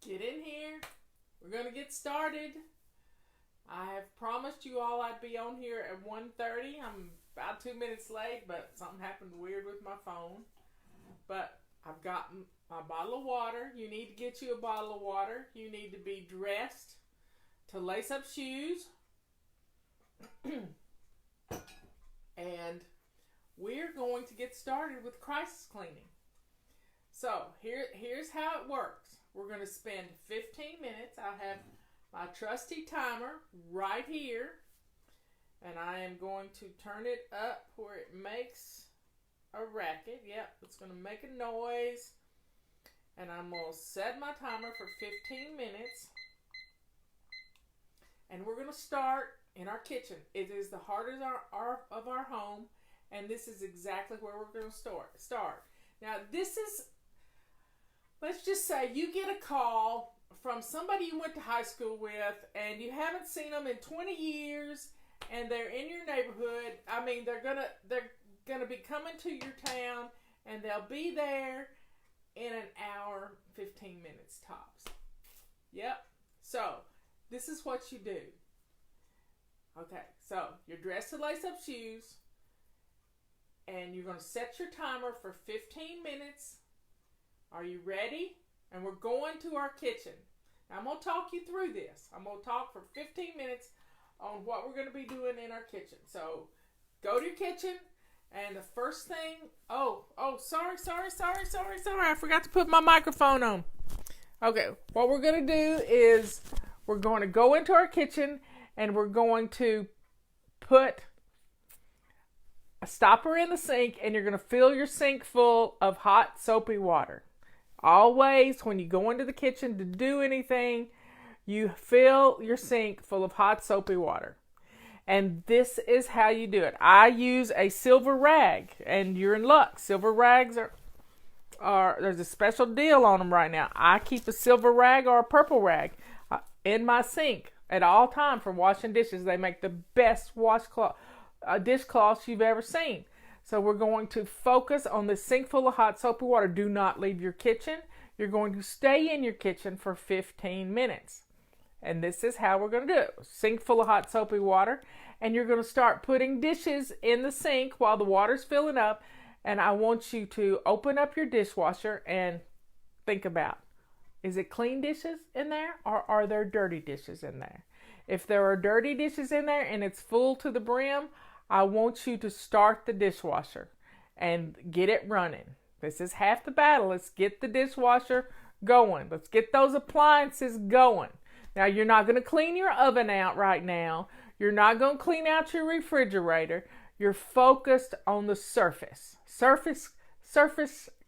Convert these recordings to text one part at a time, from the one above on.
Get in here. We're going to get started. I have promised you all I'd be on here at 1:30. I'm about 2 minutes late, but something happened weird with my phone. But I've got my bottle of water. You need to get you a bottle of water. You need to be dressed to lace up shoes. And we're going to get started with crisis cleaning. So here's how it works. We're going to spend 15 minutes. I have my trusty timer right here, and I am going to turn it up where it makes a racket. Yep, it's going to make a noise, and I'm going to set my timer for 15 minutes, and we're going to start in our kitchen. It is the heart of our home, and this is exactly where we're going to start. Now, this is, let's just say you get a call from somebody you went to high school with, and you haven't seen them in 20 years, and they're in your neighborhood. I mean, they're gonna be coming to your town, and they'll be there in an hour, 15 minutes tops. Yep. So this is what you do. Okay. So you're dressed to lace up shoes, and you're gonna set your timer for 15 minutes. Are you ready? And we're going to our kitchen. Now, I'm going to talk you through this. I'm going to talk for 15 minutes on what we're going to be doing in our kitchen. So, go to your kitchen, and the first thing... sorry. I forgot to put my microphone on. Okay, what we're going to do is we're going to go into our kitchen, and we're going to put a stopper in the sink, and you're going to fill your sink full of hot, soapy water. Always, when you go into the kitchen to do anything, you fill your sink full of hot, soapy water. And this is how you do it. I use a silver rag, and you're in luck. Silver rags are there's a special deal on them right now. I keep a silver rag or a purple rag in my sink at all time for washing dishes. They make the best dishcloths you've ever seen. So we're going to focus on the sink full of hot soapy water. Do not leave your kitchen. You're going to stay in your kitchen for 15 minutes. And this is how we're going to do it. Sink full of hot soapy water. And you're going to start putting dishes in the sink while the water's filling up. And I want you to open up your dishwasher and think about, is it clean dishes in there, or are there dirty dishes in there? If there are dirty dishes in there and it's full to the brim, I want you to start the dishwasher and get it running. This is half the battle. Let's get the dishwasher going. Let's get those appliances going. Now, you're not going to clean your oven out right now. You're not going to clean out your refrigerator. You're focused on the surface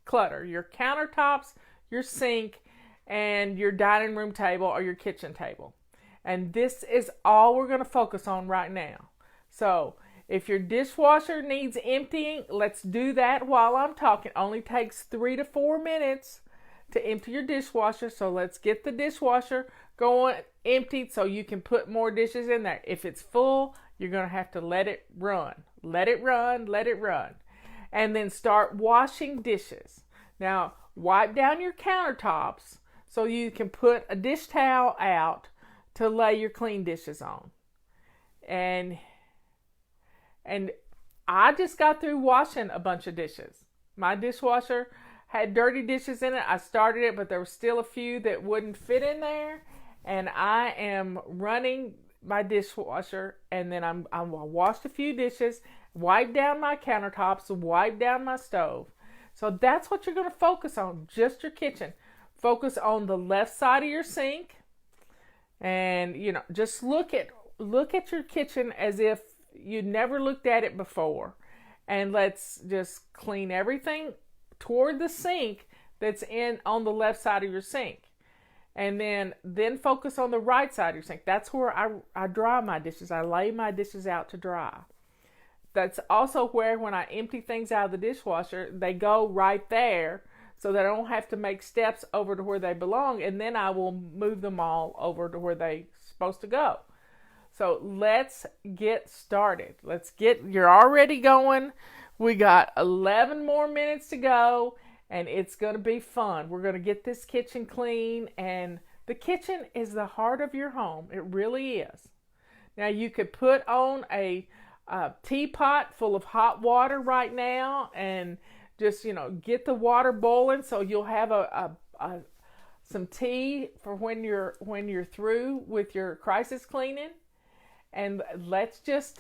clutter, your countertops, your sink, and your dining room table or your kitchen table. And this is all we're going to focus on right now. So, if your dishwasher needs emptying, let's do that while I'm talking. It only takes 3 to 4 minutes to empty your dishwasher. So let's get the dishwasher going emptied so you can put more dishes in there. If it's full, you're going to have to let it run. Let it run. And then start washing dishes. Now, wipe down your countertops so you can put a dish towel out to lay your clean dishes on. And I just got through washing a bunch of dishes. My dishwasher had dirty dishes in it. I started it, but there were still a few that wouldn't fit in there. And I am running my dishwasher, and then I washed a few dishes, wiped down my countertops, wiped down my stove. So that's what you're going to focus on, just your kitchen. Focus on the left side of your sink, and just look at your kitchen as if you never looked at it before, and let's just clean everything toward the sink that's on the left side of your sink, and then focus on the right side of your sink. That's where I dry my dishes. I lay my dishes out to dry. That's also where, when I empty things out of the dishwasher, they go right there, so that I don't have to make steps over to where they belong, and then I will move them all over to where they're supposed to go. So let's get started. You're already going. We got 11 more minutes to go, and it's going to be fun. We're going to get this kitchen clean, and the kitchen is the heart of your home. It really is. Now you could put on a teapot full of hot water right now and just, get the water boiling so you'll have some tea for when you're through with your crisis cleaning. And let's get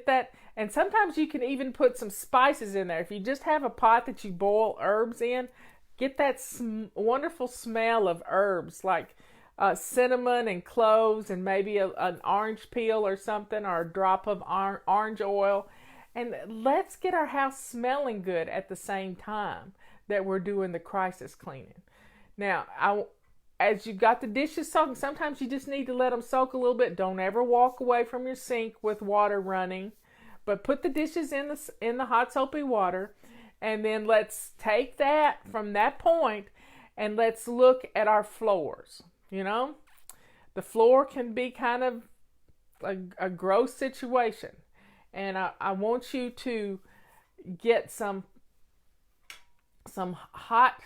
that. And sometimes you can even put some spices in there. If you just have a pot that you boil herbs in, get that wonderful smell of herbs like cinnamon and cloves and maybe an orange peel or something, or a drop of orange oil. And let's get our house smelling good at the same time that we're doing the crisis cleaning. Now, as you got the dishes soaking, sometimes you just need to let them soak a little bit. Don't ever walk away from your sink with water running, but put the dishes in the hot soapy water, and then let's take that from that point and let's look at our floors. The floor can be kind of a gross situation, and I want you to get some hot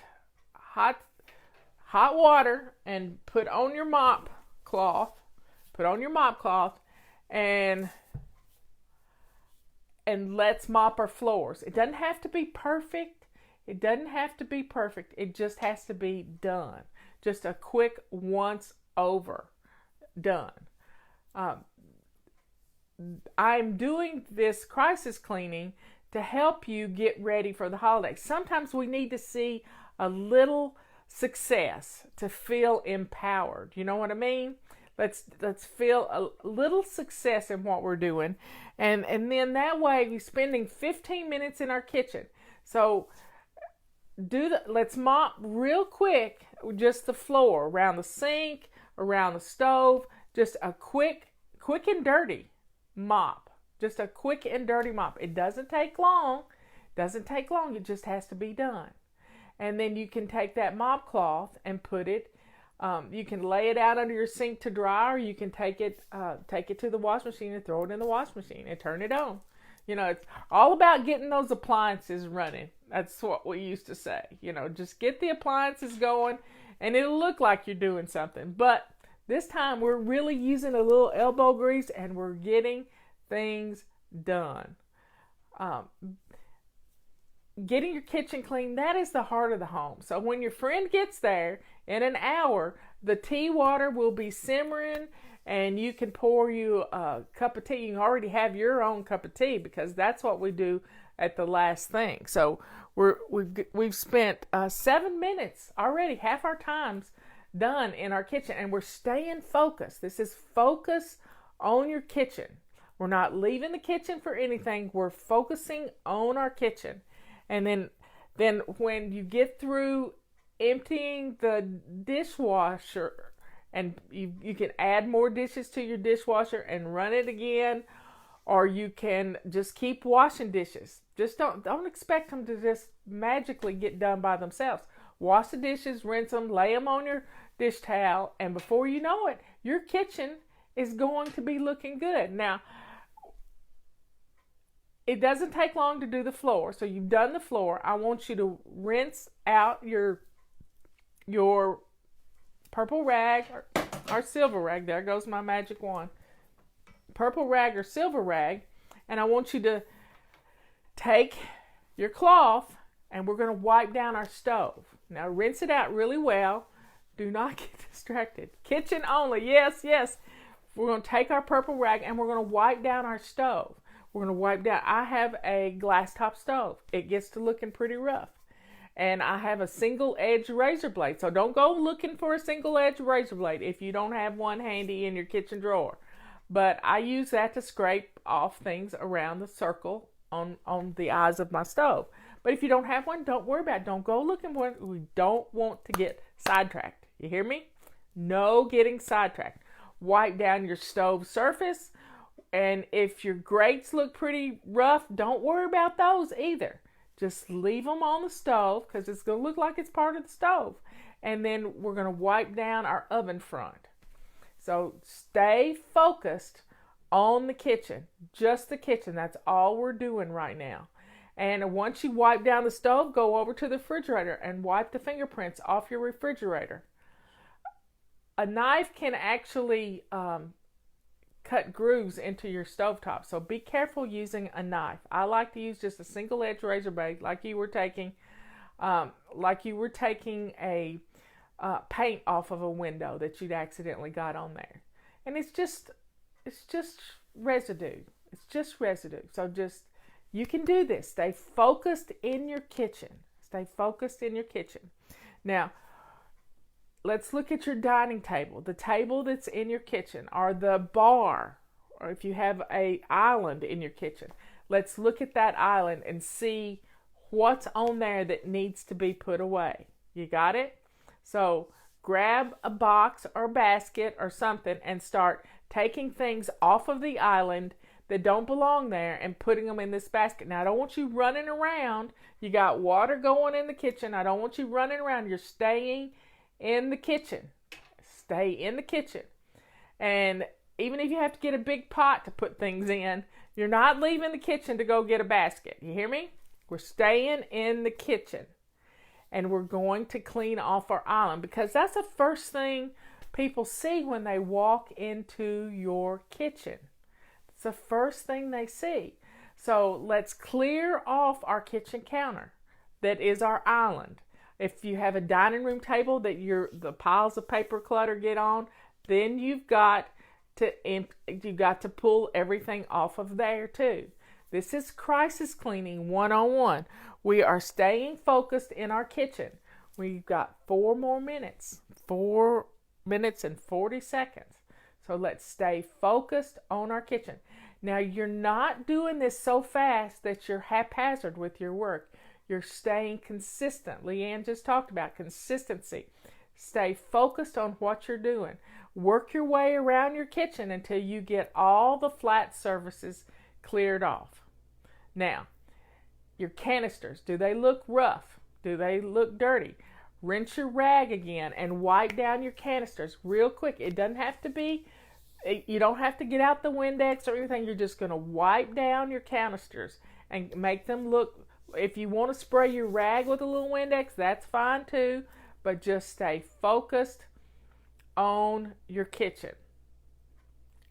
water and put on your mop cloth. And let's mop our floors. It doesn't have to be perfect. It just has to be done. Just a quick once over. Done. I'm doing this crisis cleaning to help you get ready for the holidays. Sometimes we need to see a little success to feel empowered. You know what I mean? Let's feel a little success in what we're doing. And then that way we're spending 15 minutes in our kitchen. So let's mop real quick, just the floor, around the sink, around the stove, just a quick and dirty mop. Just a quick and dirty mop. It doesn't take long. It just has to be done. And then you can take that mop cloth and put it, you can lay it out under your sink to dry, or you can take it to the wash machine and throw it in the wash machine and turn it on. It's all about getting those appliances running. That's what we used to say. Just get the appliances going and it'll look like you're doing something. But this time we're really using a little elbow grease and we're getting things done. Getting your kitchen clean, that is the heart of the home. So when your friend gets there in an hour, the tea water will be simmering and you can pour you a cup of tea. You can already have your own cup of tea because that's what we do at the last thing. So we've spent 7 minutes already, half our time's done in our kitchen, and we're staying focused. This is focus on your kitchen. We're not leaving the kitchen for anything. We're focusing on our kitchen. And then when you get through emptying the dishwasher, and you can add more dishes to your dishwasher and run it again, or you can just keep washing dishes. Just don't expect them to just magically get done by themselves. Wash the dishes, rinse them, lay them on your dish towel, and before you know it, your kitchen is going to be looking good. Now, it doesn't take long to do the floor. So you've done the floor. I want you to rinse out your purple rag or silver rag. There goes my magic wand. Purple rag or silver rag. And I want you to take your cloth and we're going to wipe down our stove. Now rinse it out really well. Do not get distracted. Kitchen only. Yes, yes. We're going to take our purple rag and we're going to wipe down our stove. We're going to wipe down. I have a glass top stove. It gets to looking pretty rough. And I have a single edge razor blade. So don't go looking for a single edge razor blade if you don't have one handy in your kitchen drawer. But I use that to scrape off things around the circle on the eyes of my stove. But if you don't have one, don't worry about it. Don't go looking for it. We don't want to get sidetracked. You hear me? No getting sidetracked. Wipe down your stove surface. And if your grates look pretty rough, don't worry about those either. Just leave them on the stove because it's going to look like it's part of the stove. And then we're going to wipe down our oven front. So stay focused on the kitchen, just the kitchen. That's all we're doing right now. And once you wipe down the stove, go over to the refrigerator and wipe the fingerprints off your refrigerator. A knife can actually cut grooves into your stovetop, so be careful using a knife. I like to use just a single edge razor blade, like you were taking a paint off of a window that you'd accidentally got on there. And it's just residue. It's just residue. So you can do this. Stay focused in your kitchen. Stay focused in your kitchen. Now, let's look at your dining table. The table that's in your kitchen, or the bar, or if you have an island in your kitchen. Let's look at that island and see what's on there that needs to be put away. You got it? So grab a box or basket or something and start taking things off of the island that don't belong there and putting them in this basket. Now, I don't want you running around. You got water going in the kitchen. I don't want you running around. You're staying in the kitchen. Stay in the kitchen. And even if you have to get a big pot to put things in, you're not leaving the kitchen to go get a basket. You hear me? We're staying in the kitchen. And we're going to clean off our island, because that's the first thing people see when they walk into your kitchen. It's the first thing they see. So let's clear off our kitchen counter that is our island. If you have a dining room table that the piles of paper clutter get on, then you've got to pull everything off of there too. This is crisis cleaning 101. We are staying focused in our kitchen. We've got 4 more minutes. 4 minutes and 40 seconds. So let's stay focused on our kitchen. Now, you're not doing this so fast that you're haphazard with your work. You're staying consistent. Leanne just talked about consistency. Stay focused on what you're doing. Work your way around your kitchen until you get all the flat surfaces cleared off. Now, your canisters, do they look rough? Do they look dirty? Rinse your rag again and wipe down your canisters real quick. It doesn't have to be, you don't have to get out the Windex or anything. You're just going to wipe down your canisters and make them look, if you want to spray your rag with a little Windex, that's fine too. But just stay focused on your kitchen.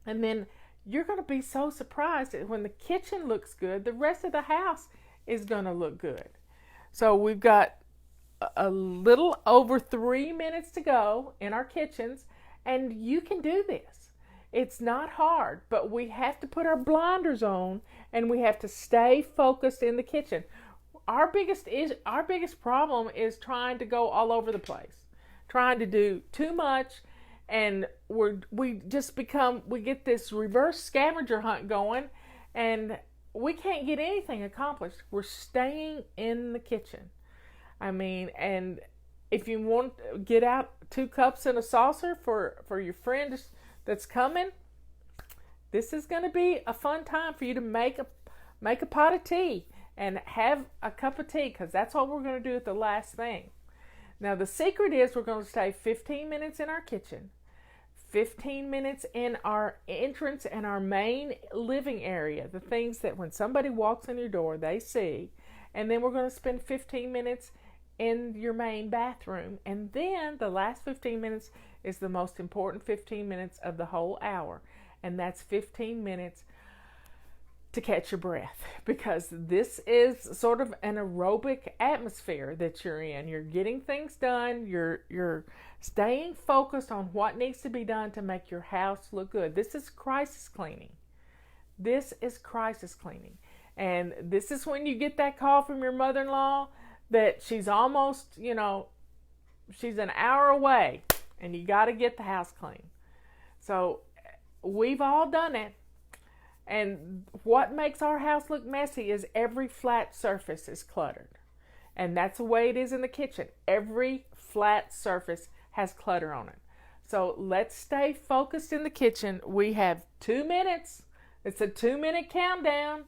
And then you're going to be so surprised that when the kitchen looks good, the rest of the house is going to look good. So we've got a little over 3 minutes to go in our kitchens, and you can do this. It's not hard, but we have to put our blinders on and we have to stay focused in the kitchen. Our biggest problem is trying to go all over the place, trying to do too much, and we get this reverse scavenger hunt going, and we can't get anything accomplished. We're staying in the kitchen. I mean, and if you want to get out 2 cups and a saucer for your friend that's coming, this is going to be a fun time for you to make a pot of tea and have a cup of tea, because that's what we're going to do at the last thing. Now, the secret is we're going to stay 15 minutes in our kitchen, 15 minutes in our entrance and our main living area, the things that when somebody walks in your door, they see. And then we're going to spend 15 minutes in your main bathroom. And then the last 15 minutes is the most important 15 minutes of the whole hour. And that's 15 minutes to catch your breath, because this is sort of an aerobic atmosphere that you're in. You're getting things done. You're staying focused on what needs to be done to make your house look good. This is crisis cleaning. This is crisis cleaning. And this is when you get that call from your mother-in-law that she's almost, she's an hour away and you got to get the house clean. So we've all done it. And what makes our house look messy is every flat surface is cluttered. And that's the way it is in the kitchen. Every flat surface has clutter on it. So let's stay focused in the kitchen. We have 2 minutes. It's a 2-minute countdown.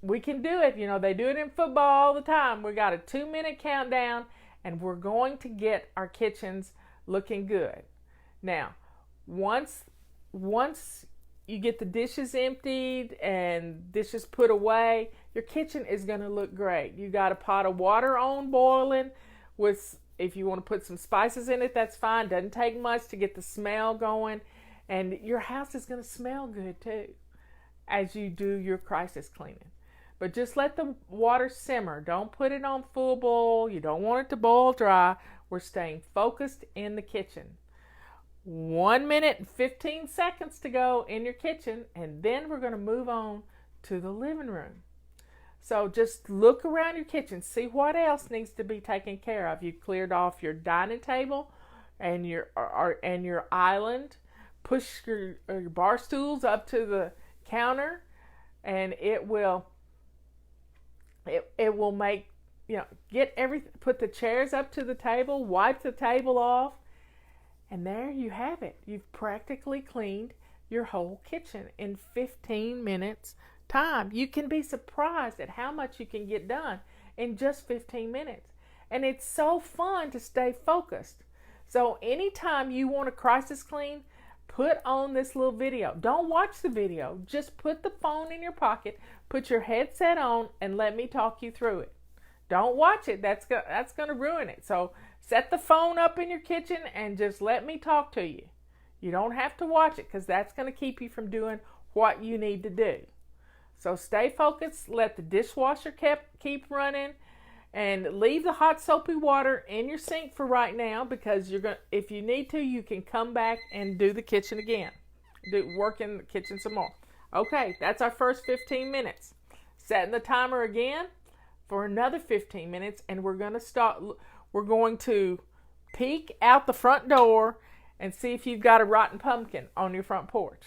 We can do it. They do it in football all the time. We got a 2-minute countdown, and we're going to get our kitchens looking good. Now, once you get the dishes emptied and dishes put away, your kitchen is going to look great. You got a pot of water on boiling with, if you want to put some spices in it, that's fine. Doesn't take much to get the smell going. And your house is going to smell good too as you do your crisis cleaning. But just let the water simmer. Don't put it on full boil. You don't want it to boil dry. We're staying focused in the kitchen. 1 minute and 15 seconds to go in your kitchen, and then we're going to move on to the living room. So just look around your kitchen, see what else needs to be taken care of. You've cleared off your dining table and your island. Push your bar stools up to the counter, and it will make, get everything. Put the chairs up to the table, wipe the table off. And there you have it. You've practically cleaned your whole kitchen in 15 minutes time. You can be surprised at how much you can get done in just 15 minutes. And it's so fun to stay focused. So anytime you want a crisis clean, put on this little video. Don't watch the video. Just put the phone in your pocket, put your headset on, and let me talk you through it. Don't watch it. That's going to ruin it. So set the phone up in your kitchen and just let me talk to you. You don't have to watch it because that's going to keep you from doing what you need to do. So stay focused. Let the dishwasher keep running, and leave the hot soapy water in your sink for right now, because if you need to, you can come back and do the kitchen again. Work in the kitchen some more. Okay, that's our first 15 minutes. Setting the timer again for another 15 minutes, and we're going to peek out the front door and see if you've got a rotten pumpkin on your front porch,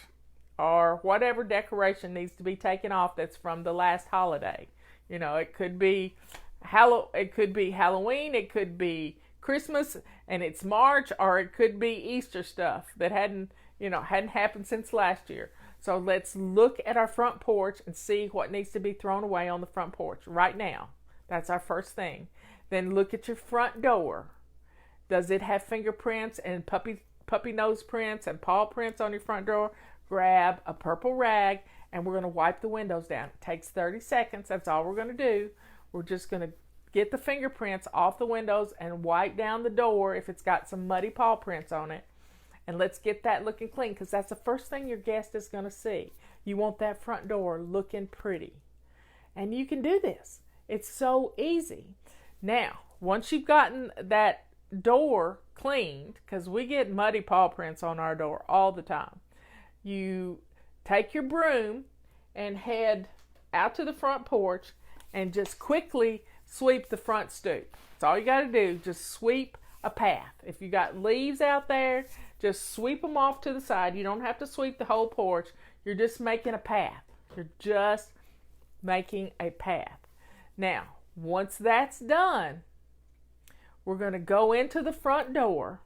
or whatever decoration needs to be taken off that's from the last holiday. It could be Halloween, it could be Christmas and it's March, or it could be Easter stuff that hadn't happened since last year. So let's look at our front porch and see what needs to be thrown away on the front porch right now. That's our first thing. Then look at your front door. Does it have fingerprints and puppy nose prints and paw prints on your front door? Grab a purple rag and we're going to wipe the windows down. It takes 30 seconds. That's all we're going to do. We're just going to get the fingerprints off the windows and wipe down the door if it's got some muddy paw prints on it. And let's get that looking clean, because that's the first thing your guest is going to see. You want that front door looking pretty. And you can do this. It's so easy. Now, once you've gotten that door cleaned, because we get muddy paw prints on our door all the time, you take your broom and head out to the front porch and just quickly sweep the front stoop. That's all you got to do. Just sweep a path. If you got leaves out there, just sweep them off to the side. You don't have to sweep the whole porch. You're just making a path. You're just making a path. Now, once that's done, we're going to go into the front door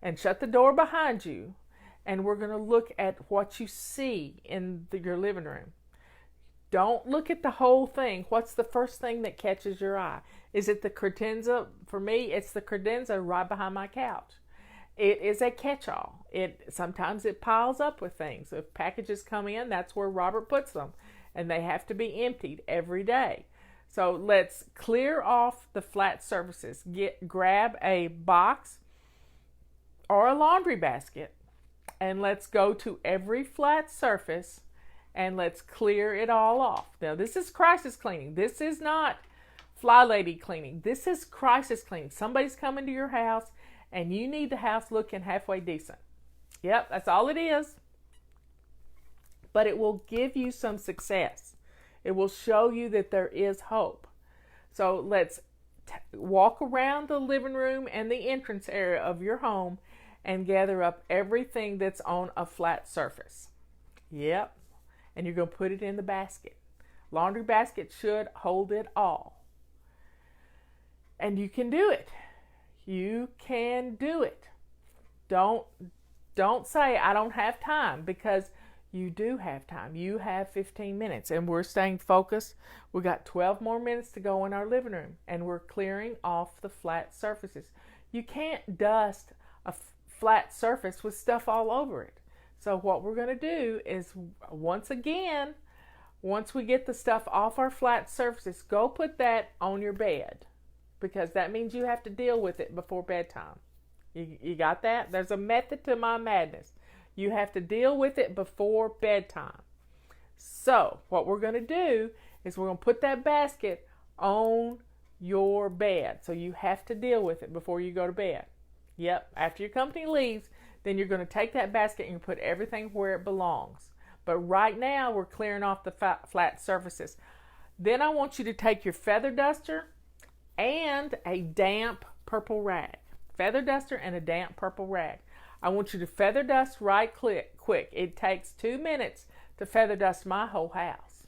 and shut the door behind you, and we're going to look at what you see in your living room. Don't look at the whole thing. What's the first thing that catches your eye? Is it the credenza? For me, it's the credenza right behind my couch. It is a catch-all. Sometimes it piles up with things. If packages come in, that's where Robert puts them, and they have to be emptied every day. So let's clear off the flat surfaces. Grab a box or a laundry basket, and let's go to every flat surface and let's clear it all off. Now, this is crisis cleaning. This is not FlyLady cleaning. This is crisis cleaning. Somebody's coming to your house and you need the house looking halfway decent. Yep, that's all it is. But it will give you some success. It will show you that there is hope. So let's walk around the living room and the entrance area of your home and gather up everything that's on a flat surface. Yep. And you're going to put it in the basket. Laundry basket should hold it all. And you can do it. You can do it. Don't say, I don't have time, because you do have time. You have 15 minutes, and we're staying focused. We got 12 more minutes to go in our living room, and we're clearing off the flat surfaces. You can't dust a flat surface with stuff all over it. So what we're going to do is, once we get the stuff off our flat surfaces, go put that on your bed, because that means you have to deal with it before bedtime. You got that? There's a method to my madness. You have to deal with it before bedtime. So what we're going to do is we're going to put that basket on your bed. So you have to deal with it before you go to bed. Yep, after your company leaves, then you're going to take that basket and you put everything where it belongs. But right now we're clearing off the flat surfaces. Then I want you to take your feather duster and a damp purple rag. Feather duster and a damp purple rag. I want you to feather dust right quick. It takes 2 minutes to feather dust my whole house.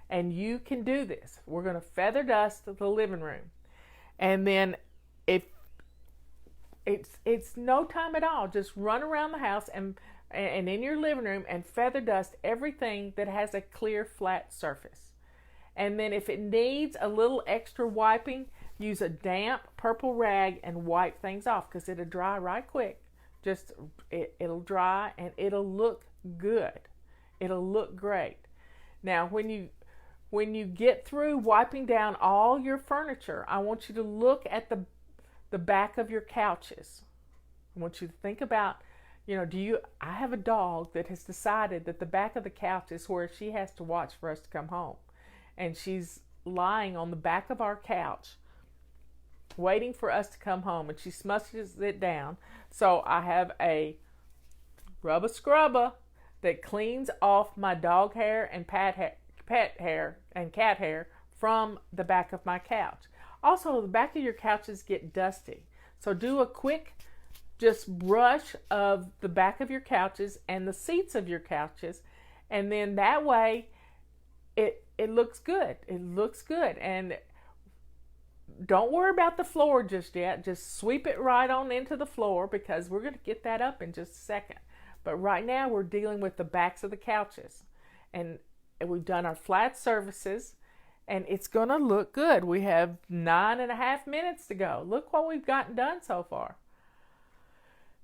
And you can do this. We're going to feather dust the living room. And then if it's no time at all, just run around the house and in your living room and feather dust everything that has a clear flat surface. And then if it needs a little extra wiping, use a damp purple rag and wipe things off, because it'll dry right quick. It'll dry and it'll look good. It'll look great. Now, when you get through wiping down all your furniture, I want you to look at the back of your couches. I want you to think about, I have a dog that has decided that the back of the couch is where she has to watch for us to come home. And she's lying on the back of our couch waiting for us to come home, and she smushes it down. So I have a rubber scrubber that cleans off my dog hair and pet hair and cat hair from the back of my couch. Also, the back of your couches get dusty. So do a quick just brush of the back of your couches and the seats of your couches, and then that way it looks good. It looks good. And don't worry about the floor just yet. Just sweep it right on into the floor, because we're going to get that up in just a second. But right now we're dealing with the backs of the couches. And we've done our flat surfaces, and it's going to look good. We have 9.5 minutes to go. Look what we've gotten done so far.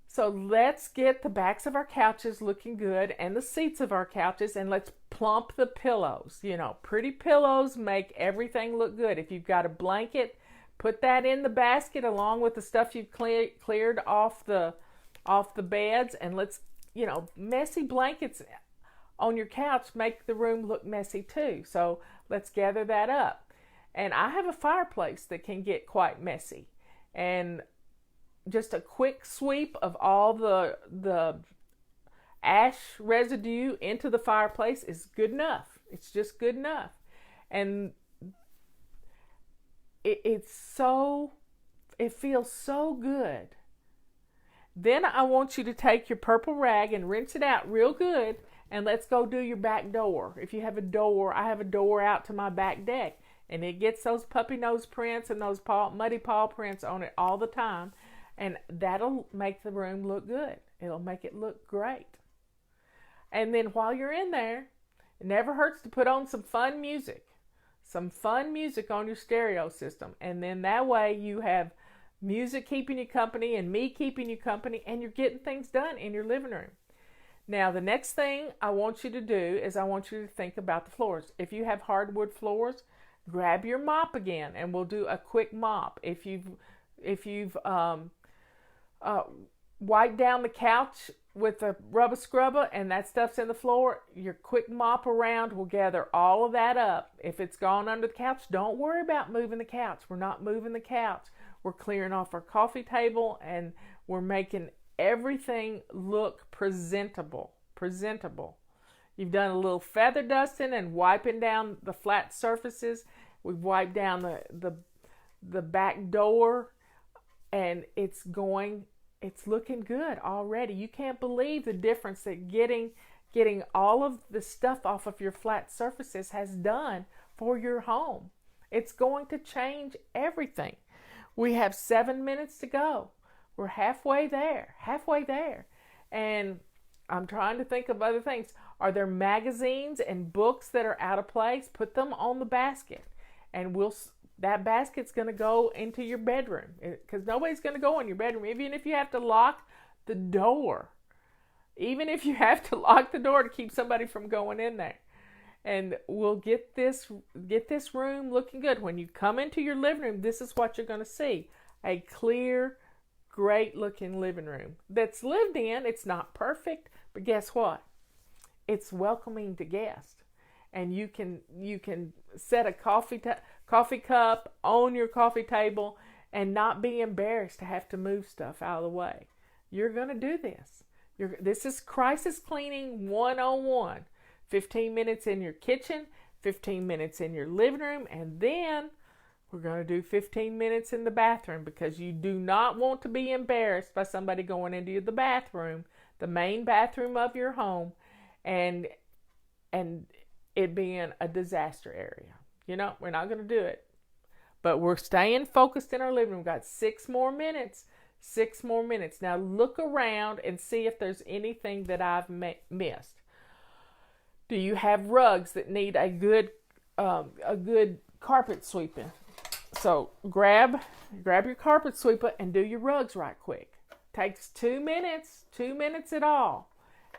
So let's get the backs of our couches looking good and the seats of our couches, and let's plump the pillows. Pretty pillows make everything look good. If you've got a blanket, put that in the basket along with the stuff you've cleared off the beds, and let's, messy blankets on your couch make the room look messy too. So let's gather that up. And I have a fireplace that can get quite messy, and just a quick sweep of all the ash residue into the fireplace is good enough. It's just good enough. And it feels so good. Then I want you to take your purple rag and rinse it out real good, and let's go do your back door. If you have a door, I have a door out to my back deck, and it gets those puppy nose prints and those muddy paw prints on it all the time. And that'll make the room look good. It'll make it look great. And then while you're in there, it never hurts to put on some fun music. Some fun music on your stereo system. And then that way you have music keeping you company and me keeping you company, and you're getting things done in your living room. Now, the next thing I want you to do is I want you to think about the floors. If you have hardwood floors, grab your mop again, and we'll do a quick mop. If you've wipe down the couch with a rubber scrubber and that stuff's in the floor, your quick mop around will gather all of that up. If it's gone under the couch, don't worry about moving the couch. We're not moving the couch. We're clearing off our coffee table, and we're making everything look presentable. You've done a little feather dusting and wiping down the flat surfaces. We've wiped down the back door, and it's looking good already. You can't believe the difference that getting all of the stuff off of your flat surfaces has done for your home. It's going to change everything. We have 7 minutes to go. We're halfway there. And I'm trying to think of other things. Are there magazines and books that are out of place? Put them on the basket, and that basket's going to go into your bedroom, because nobody's going to go in your bedroom. Even if you have to lock the door, even if you have to lock the door to keep somebody from going in there. And we'll get this room looking good. When you come into your living room, this is what you're going to see. A clear, great looking living room that's lived in. It's not perfect, but guess what? It's welcoming to guests. And you can set a coffee cup on your coffee table and not be embarrassed to have to move stuff out of the way. You're going to do this. This is crisis cleaning 101. 15 minutes in your kitchen, 15 minutes in your living room, and then we're going to do 15 minutes in the bathroom, because you do not want to be embarrassed by somebody going into the bathroom, the main bathroom of your home, and it being a disaster area. We're not going to do it. But we're staying focused in our living room. We've got 6 more minutes. 6 more minutes. Now look around and see if there's anything that I've missed. Do you have rugs that need a good carpet sweeping? So grab your carpet sweeper and do your rugs right quick. Takes 2 minutes at all.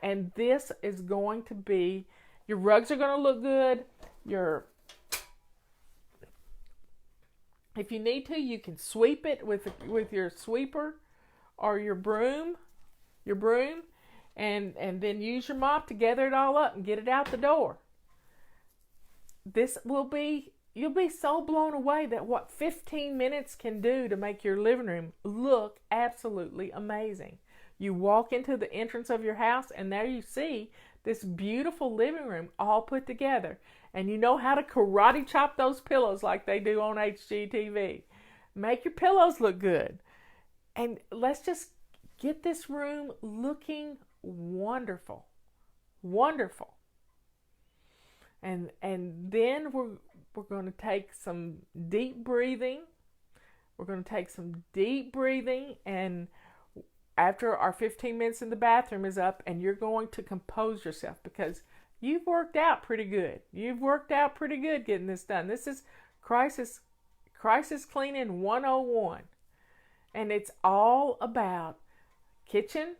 And this is going to be, your rugs are going to look good. If you need to, you can sweep it with your sweeper or your broom, and then use your mop to gather it all up and get it out the door. You'll be so blown away that what 15 minutes can do to make your living room look absolutely amazing. You walk into the entrance of your house and there you see this beautiful living room all put together. And you know how to karate chop those pillows like they do on HGTV. Make your pillows look good. And let's just get this room looking wonderful. Wonderful. And then we're going to take some deep breathing. We're going to take some deep breathing, and after our 15 minutes in the bathroom is up, and you're going to compose yourself, because you've worked out pretty good. You've worked out pretty good getting this done. This is crisis cleaning 101. And it's all about kitchen,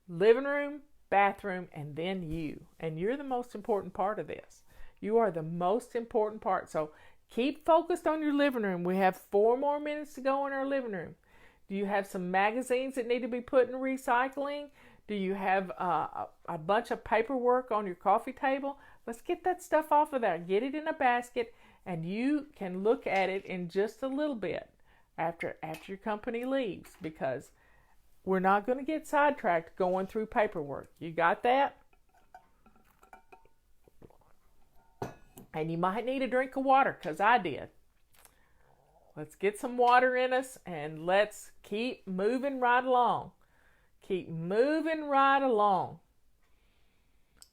living room, bathroom, and then you. And you're the most important part of this. You are the most important part. So keep focused on your living room. We have 4 more minutes to go in our living room. Do you have some magazines that need to be put in recycling? Do you have a bunch of paperwork on your coffee table? Let's get that stuff off of there. Get it in a basket, and you can look at it in just a little bit after your company leaves, because we're not going to get sidetracked going through paperwork. You got that? And you might need a drink of water, because I did. Let's get some water in us, and let's keep moving right along. Keep moving right along.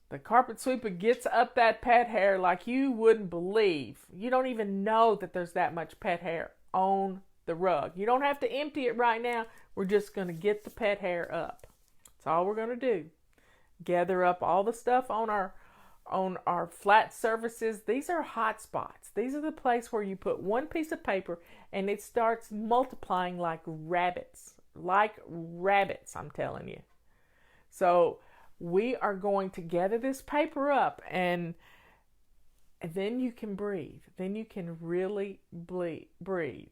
The carpet sweeper gets up that pet hair like you wouldn't believe. You don't even know that there's that much pet hair on the rug. You don't have to empty it right now. We're just going to get the pet hair up. That's all we're going to do. Gather up all the stuff on our flat surfaces. These are hot spots. These are the place where you put one piece of paper and it starts multiplying like rabbits. Like rabbits, I'm telling you. So we are going to gather this paper up, and then you can breathe. Then you can really breathe.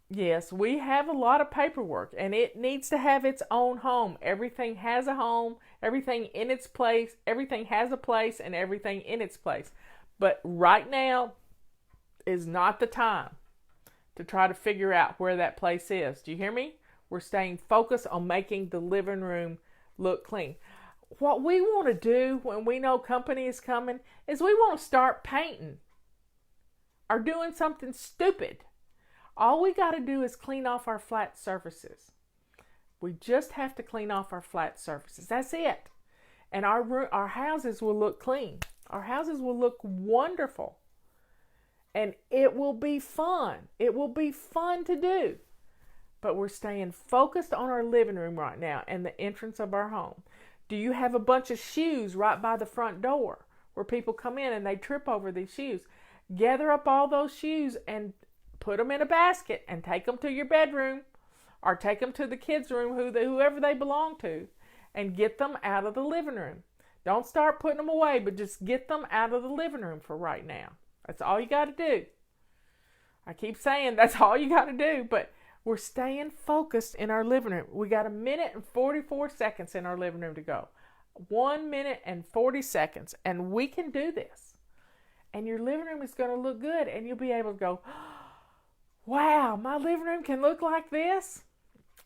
Yes, we have a lot of paperwork, and it needs to have its own home. Everything has a home, everything in its place, everything has a place, and everything in its place. But right now is not the time to try to figure out where that place is. Do you hear me? We're staying focused on making the living room look clean. What we want to do when we know company is coming is we want to start painting or doing something stupid. All we got to do is clean off our flat surfaces. We just have to clean off our flat surfaces. That's it. And our houses will look clean. Our houses will look wonderful. And it will be fun. It will be fun to do. But we're staying focused on our living room right now and the entrance of our home. Do you have a bunch of shoes right by the front door where people come in and they trip over these shoes? Gather up all those shoes and put them in a basket and take them to your bedroom or take them to the kids' room, whoever they belong to, and get them out of the living room. Don't start putting them away, but just get them out of the living room for right now. That's all you got to do. I keep saying that's all you got to do, but we're staying focused in our living room. We got 1 minute and 44 seconds in our living room to go. 1 minute and 40 seconds, and we can do this. And your living room is going to look good, and you'll be able to go, wow, my living room can look like this,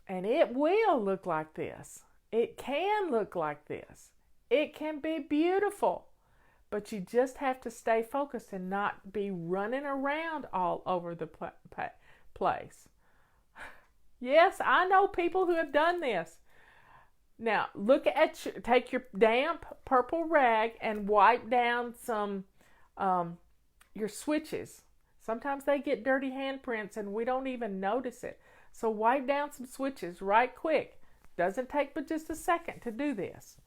and it will look like this. It can look like this. It can be beautiful, but you just have to stay focused and not be running around all over the place. Yes, I know people who have done this. Now, take your damp purple rag and wipe down some your switches. Sometimes they get dirty handprints and we don't even notice it. So wipe down some switches right quick. Doesn't take but just a second to do this.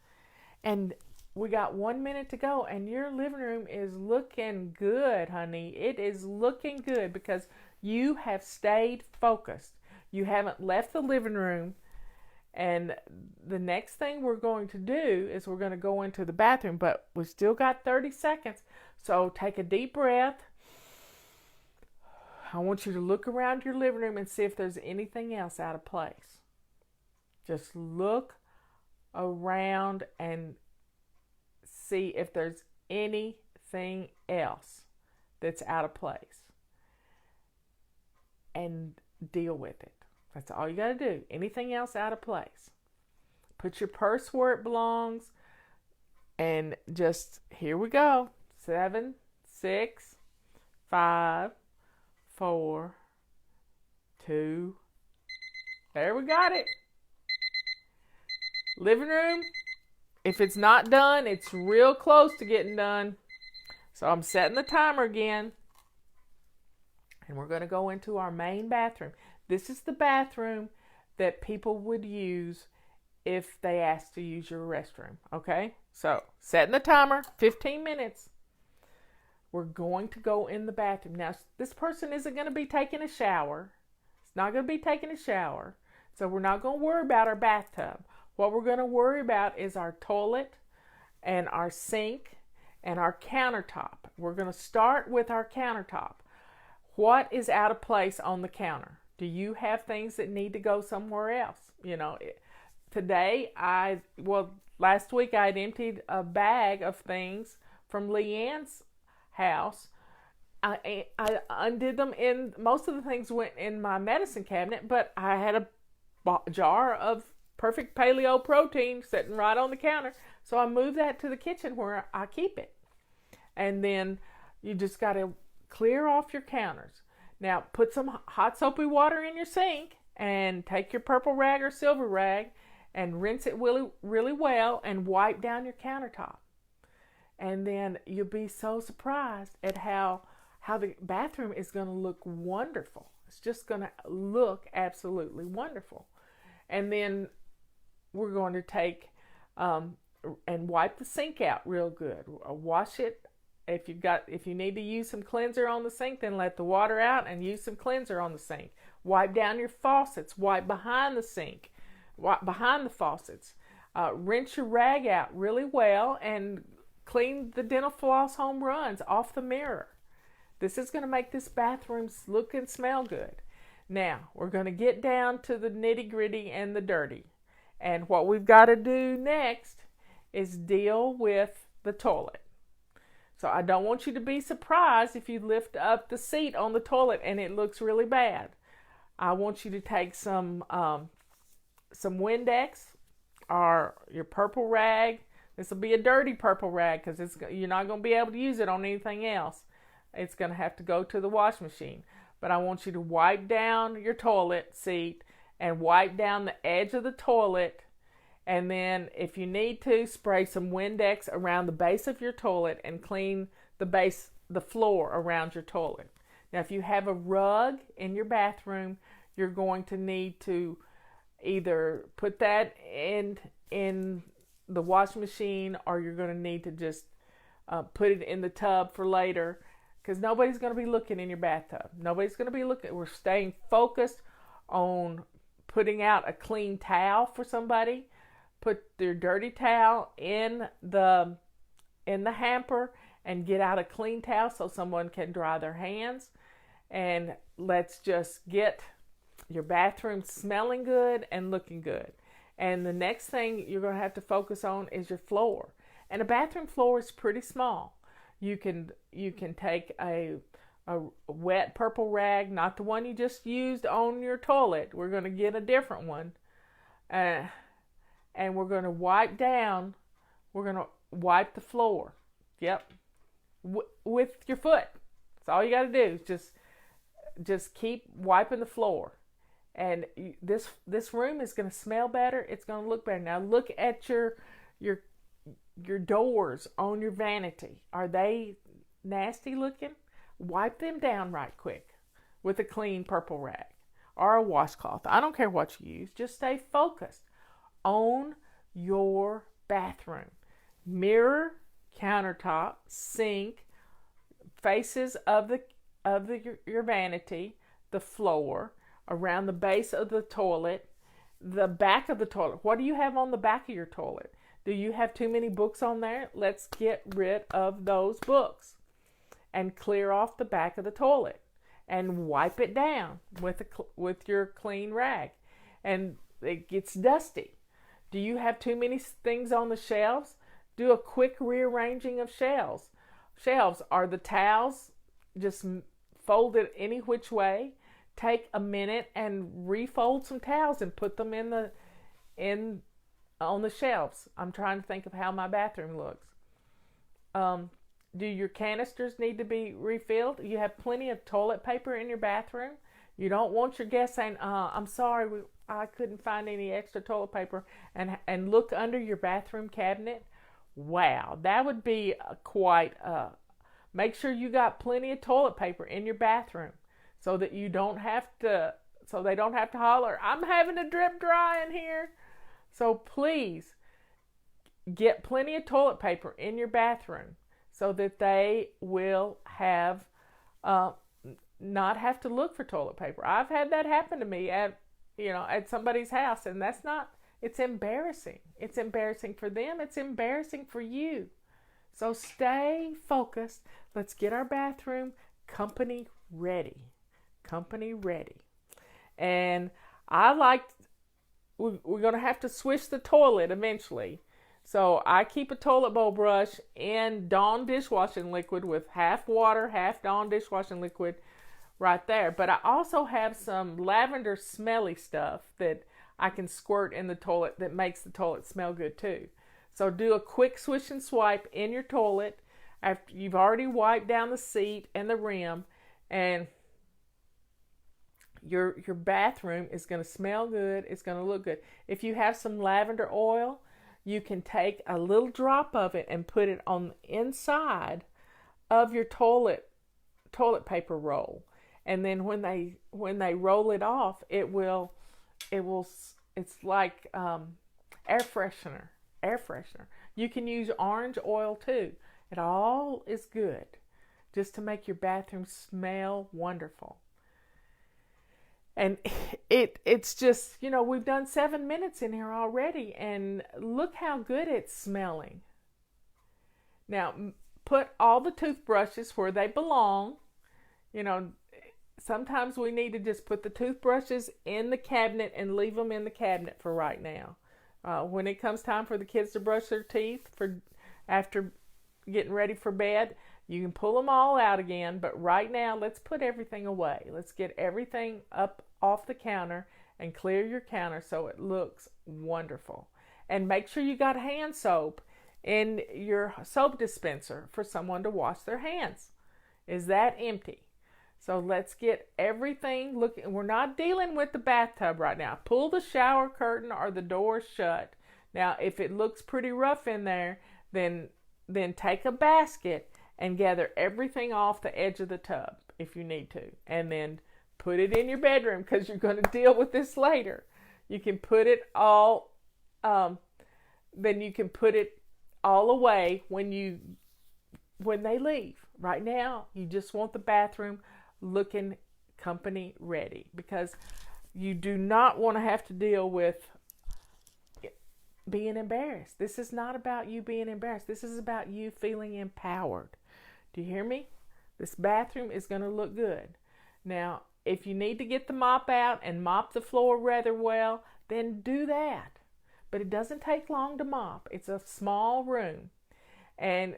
And we got 1 minute to go, and your living room is looking good, honey. It is looking good because you have stayed focused. You haven't left the living room. And the next thing we're going to do is we're going to go into the bathroom, but we still got 30 seconds. So take a deep breath. I want you to look around your living room and see if there's anything else out of place. Just look around and see if there's anything else that's out of place, and deal with it. That's all you got to do. Anything else out of place, put your purse where it belongs, and just, here we go. 7, 6, 5, 4, 2, there we got it. Living room, if it's not done, it's real close to getting done. So I'm setting the timer again. And we're going to go into our main bathroom. This is the bathroom that people would use if they asked to use your restroom. Okay? So, setting the timer, 15 minutes. We're going to go in the bathroom. Now, this person isn't going to be taking a shower. It's not going to be taking a shower. So, we're not going to worry about our bathtub. What we're going to worry about is our toilet and our sink and our countertop. We're going to start with our countertop. What is out of place on the counter? Do you have things that need to go somewhere else? You know, last week I had emptied a bag of things from Leanne's house. I undid them, most of the things went in my medicine cabinet, but I had a jar of perfect paleo protein sitting right on the counter. So I moved that to the kitchen where I keep it. And then you just got to clear off your counters. Now put some hot soapy water in your sink and take your purple rag or silver rag and rinse it really, really well and wipe down your countertop. And then you'll be so surprised at how the bathroom is going to look wonderful. It's just going to look absolutely wonderful. And then we're going to take and wipe the sink out real good. Wash it. If you need to use some cleanser on the sink, then let the water out and use some cleanser on the sink. Wipe down your faucets. Wipe behind the sink. Wipe behind the faucets. Rinse your rag out really well and clean the dental floss home runs off the mirror. This is going to make this bathroom look and smell good. Now, we're going to get down to the nitty-gritty and the dirty. And what we've got to do next is deal with the toilet. So I don't want you to be surprised if you lift up the seat on the toilet and it looks really bad. I want you to take some Windex or your purple rag. This will be a dirty purple rag because you're not going to be able to use it on anything else. It's going to have to go to the wash machine. But I want you to wipe down your toilet seat and wipe down the edge of the toilet. And then if you need to, spray some Windex around the base of your toilet and clean the floor around your toilet. Now, if you have a rug in your bathroom, you're going to need to either put that in the wash machine, or you're going to need to just put it in the tub for later, because nobody's going to be looking in your bathtub. Nobody's going to be looking. We're staying focused on putting out a clean towel for somebody. Put their dirty towel in the hamper and get out a clean towel so someone can dry their hands. And let's just get your bathroom smelling good and looking good. And the next thing you're going to have to focus on is your floor. And a bathroom floor is pretty small. You can take a wet purple rag, not the one you just used on your toilet. We're going to get a different one. And we're going to wipe down. We're going to wipe the floor. Yep. With your foot. That's all you got to do. Just keep wiping the floor. And this room is going to smell better. It's going to look better. Now look at your doors on your vanity. Are they nasty looking? Wipe them down right quick with a clean purple rag or a washcloth. I don't care what you use. Just stay focused on your bathroom. Mirror, countertop, sink, faces of your vanity, the floor, around the base of the toilet, the back of the toilet. What do you have on the back of your toilet? Do you have too many books on there? Let's get rid of those books and clear off the back of the toilet and wipe it down with your clean rag. And it gets dusty. Do you have too many things on the shelves? Do a quick rearranging of shelves. Shelves are the towels just folded any which way. Take a minute and refold some towels and put them on the shelves. I'm trying to think of how my bathroom looks. Do your canisters need to be refilled? You have plenty of toilet paper in your bathroom. You don't want your guests saying, I'm sorry, I couldn't find any extra toilet paper, and look under your bathroom cabinet. Wow, that would be make sure you got plenty of toilet paper in your bathroom so that they don't have to holler, I'm having a drip dry in here. So please get plenty of toilet paper in your bathroom so that they will have not have to look for toilet paper. I've had that happen to me at somebody's house, and it's embarrassing. It's embarrassing for them. It's embarrassing for you. So stay focused. Let's get our bathroom company ready. Company ready. And we're going to have to swish the toilet eventually. So I keep a toilet bowl brush in Dawn dishwashing liquid with half water, half Dawn dishwashing liquid right there. But I also have some lavender smelly stuff that I can squirt in the toilet that makes the toilet smell good too. So do a quick swish and swipe in your toilet after you've already wiped down the seat and the rim, and your bathroom is going to smell good. It's going to look good. If you have some lavender oil, you can take a little drop of it and put it on the inside of your toilet paper roll. And then when they roll it off, it's like air freshener. You can use orange oil too. It all is good just to make your bathroom smell wonderful. And it's just, we've done 7 minutes in here already, and look how good it's smelling. Now, put all the toothbrushes where they belong. Sometimes we need to just put the toothbrushes in the cabinet and leave them in the cabinet for right now. When it comes time for the kids to brush their teeth after getting ready for bed, you can pull them all out again, but right now let's put everything away. Let's get everything up off the counter and clear your counter so it looks wonderful. And make sure you got hand soap in your soap dispenser for someone to wash their hands. Is that empty? So let's get everything looking. We're not dealing with the bathtub right now. Pull the shower curtain or the door shut. Now, if it looks pretty rough in there, then take a basket and gather everything off the edge of the tub if you need to. And then put it in your bedroom because you're going to deal with this later. You can put it all, then you can put it all away when they leave. Right now, you just want the bathroom looking company ready, because You do not want to have to deal with being embarrassed. This is not about you being embarrassed. This is about you feeling empowered. Do you hear me? This bathroom is going to look good. Now, if you need to get the mop out and mop the floor rather well, then do that. But it doesn't take long to mop. It's a small room. And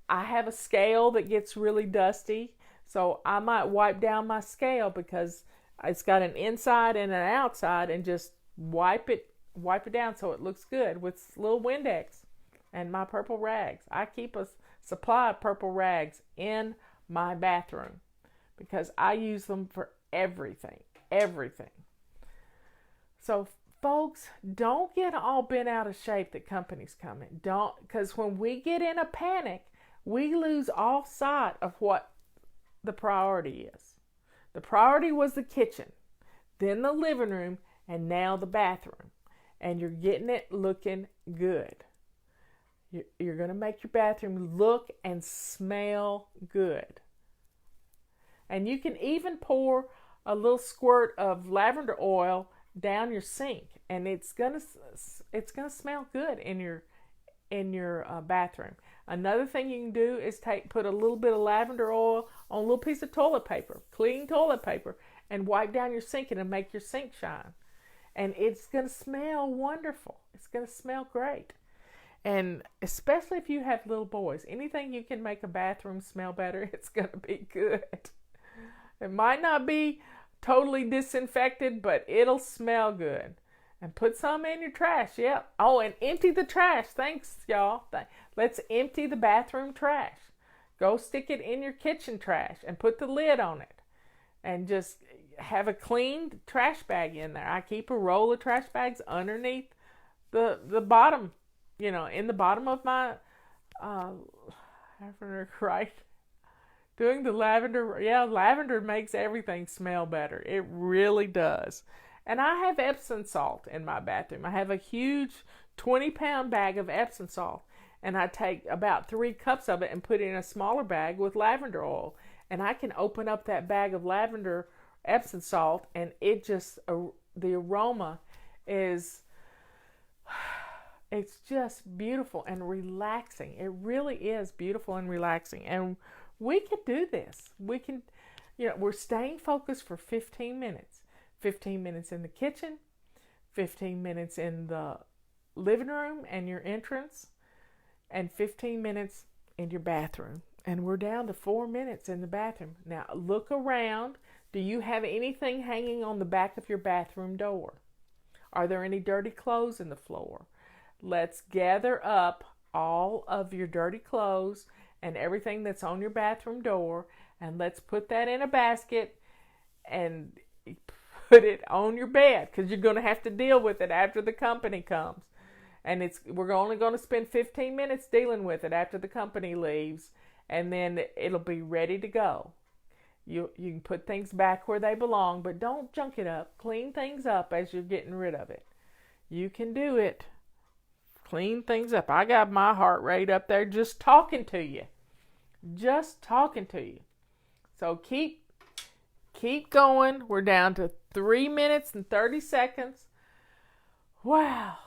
I have a scale that gets really dusty, so I might wipe down my scale because it's got an inside and an outside, and just wipe it down so it looks good with little Windex and my purple rags. I keep a supply of purple rags in my bathroom because I use them for everything. So folks, don't get all bent out of shape that companies come in. Don't, because when we get in a panic, we lose all sight of what the priority is. The priority was the kitchen, then the living room, and now the bathroom. And you're getting it looking good. You're going to make your bathroom look and smell good. And you can even pour a little squirt of lavender oil down your sink, and it's gonna smell good in your bathroom. Another thing you can do is put a little bit of lavender oil on a little piece of toilet paper, clean toilet paper, and wipe down your sink, and it'll make your sink shine. And it's gonna smell wonderful. It's gonna smell great. And especially if you have little boys, anything you can make a bathroom smell better, it's gonna be good. It might not be totally disinfected, but it'll smell good. And put some in your trash. Yep. Oh, and empty the trash. Thanks, y'all. Let's empty the bathroom trash. Go stick it in your kitchen trash and put the lid on it. And just have a clean trash bag in there. I keep a roll of trash bags underneath the bottom, in the bottom of my lavender, right? Doing the lavender, lavender makes everything smell better. It really does. And I have Epsom salt in my bathroom. I have a huge 20-pound bag of Epsom salt. And I take about 3 cups of it and put it in a smaller bag with lavender oil. And I can open up that bag of lavender Epsom salt, and it just, the aroma is, it's just beautiful and relaxing. It really is beautiful and relaxing. And we can do this. We can, we're staying focused for 15 minutes. 15 minutes in the kitchen, 15 minutes in the living room and your entrance, and 15 minutes in your bathroom. And we're down to 4 minutes in the bathroom. Now look around. Do you have anything hanging on the back of your bathroom door? Are there any dirty clothes in the floor? Let's gather up all of your dirty clothes and everything that's on your bathroom door, and let's put that in a basket and put it on your bed, because you're going to have to deal with it after the company comes. And we're only going to spend 15 minutes dealing with it after the company leaves, and then it'll be ready to go. You can put things back where they belong, but don't junk it up. Clean things up as you're getting rid of it. You can do it. Clean things up. I got my heart rate up there just talking to you. Just talking to you. So keep going. We're down to 3 minutes and 30 seconds. Wow.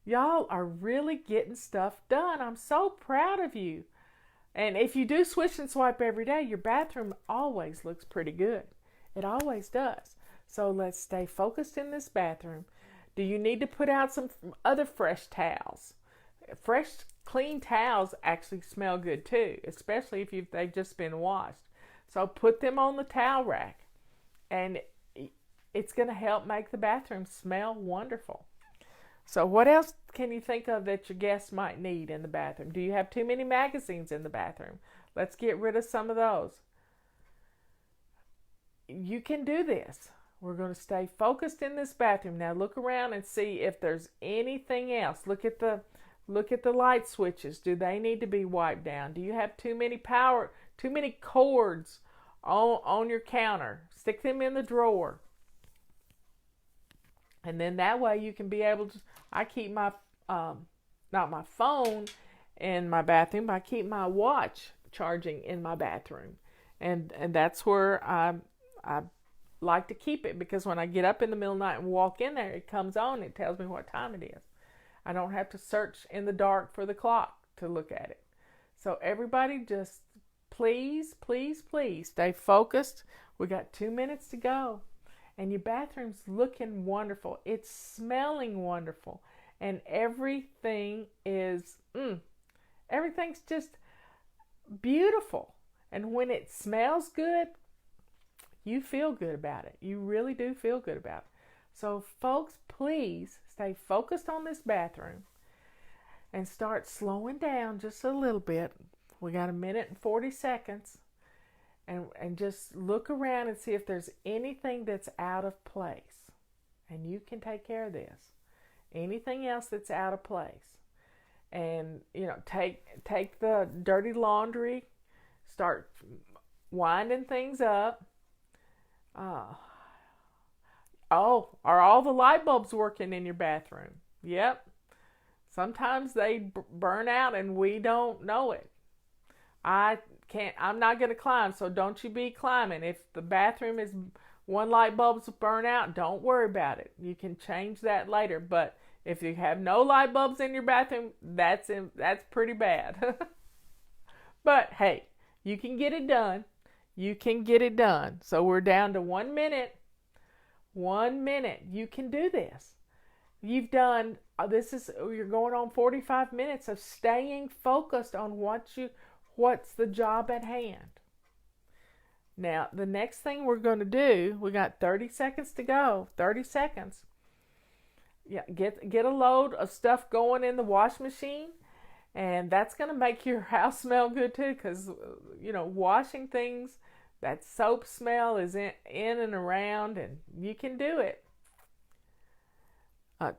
Y'all are really getting stuff done. I'm so proud of you. And if you do swish and swipe every day, your bathroom always looks pretty good. It always does. So let's stay focused in this bathroom. Do you need to put out some other fresh towels? Fresh, clean towels actually smell good too, especially if they've just been washed. So put them on the towel rack, and it's going to help make the bathroom smell wonderful. So what else can you think of that your guests might need in the bathroom? Do you have too many magazines in the bathroom? Let's get rid of some of those. You can do this. We're going to stay focused in this bathroom. Now look around and see if there's anything else. Look at the light switches. Do they need to be wiped down? Do you have too many cords on your counter? Stick them in the drawer. And then that way you can be able to, I keep my, not my phone in my bathroom, but I keep my watch charging in my bathroom. And that's where I like to keep it because when I get up in the middle of the night and walk in there, it comes on. It tells me what time it is. I don't have to search in the dark for the clock to look at it. So everybody just please, please, please stay focused. We got 2 minutes to go. And your bathroom's looking wonderful. It's smelling wonderful. And everything is, everything's just beautiful. And when it smells good, you feel good about it. You really do feel good about it. So folks, please stay focused on this bathroom and start slowing down just a little bit. We got 1:40 seconds. And just look around and see if there's anything that's out of place. And you can take care of this. Anything else that's out of place. And, take the dirty laundry, start winding things up. Are all the light bulbs working in your bathroom? Yep. Sometimes they burn out and we don't know it. I'm not going to climb, so don't you be climbing. If the bathroom is one light bulb's burn out, don't worry about it. You can change that later. But if you have no light bulbs in your bathroom, that's pretty bad. But hey, you can get it done. You can get it done. So we're down to 1 minute. 1 minute. You can do this. You've done, you're going on 45 minutes of staying focused on what's the job at hand. Now, the next thing we're going to do, we got 30 seconds to go. 30 seconds. Yeah, get a load of stuff going in the wash machine, and that's going to make your house smell good too, because, washing things, that soap smell is in and around, and you can do it.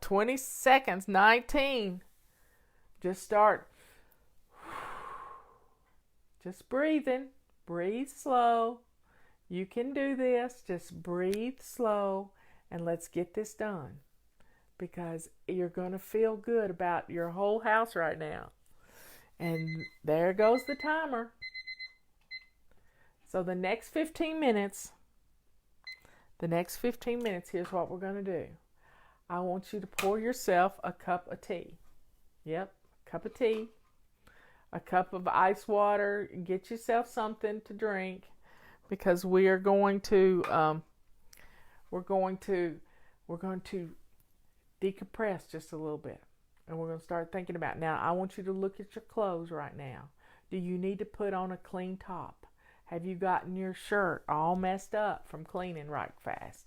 20 seconds, 19. Just start. Just breathing. Breathe slow. You can do this. Just breathe slow, and let's get this done, because you're going to feel good about your whole house right now. And there goes the timer. So the next 15 minutes, here's what we're going to do. I want you to pour yourself a cup of tea. Yep, cup of tea. A cup of ice water. Get yourself something to drink, because we are going to decompress just a little bit, and we're going to start thinking about. Now, I want you to look at your clothes right now. Do you need to put on a clean top? Have you gotten your shirt all messed up from cleaning right fast?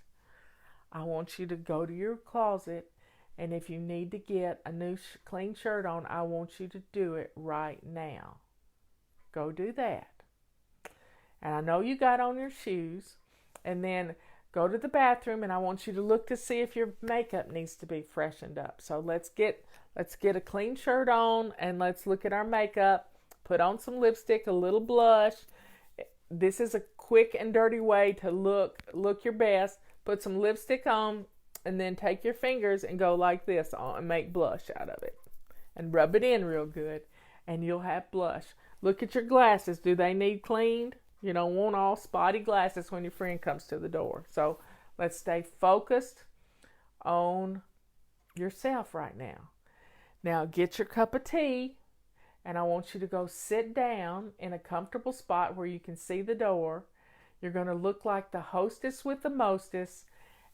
I want you to go to your closet, and if you need to get a new clean shirt on, I want you to do it right now. Go do that. And I know you got on your shoes, and then go to the bathroom, and I want you to look to see if your makeup needs to be freshened up. So let's get a clean shirt on, and let's look at our makeup. Put on some lipstick, a little blush. This is a quick and dirty way to look your best. Put some lipstick on, and then take your fingers and go like this on and make blush out of it. And rub it in real good, and you'll have blush. Look at your glasses. Do they need cleaned? You don't want all spotty glasses when your friend comes to the door. So let's stay focused on yourself right now. Now get your cup of tea, and I want you to go sit down in a comfortable spot where you can see the door. You're going to look like the hostess with the mostest,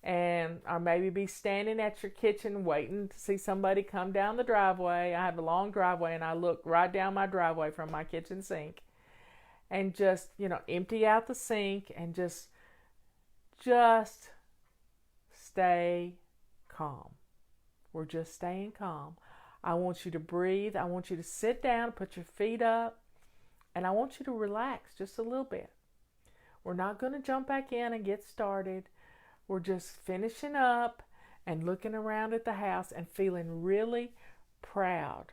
or maybe be standing at your kitchen waiting to see somebody come down the driveway. I have a long driveway, and I look right down my driveway from my kitchen sink. And just, empty out the sink, and just stay calm. We're just staying calm. I want you to breathe. I want you to sit down, put your feet up, and I want you to relax just a little bit. We're not going to jump back in and get started. We're just finishing up and looking around at the house and feeling really proud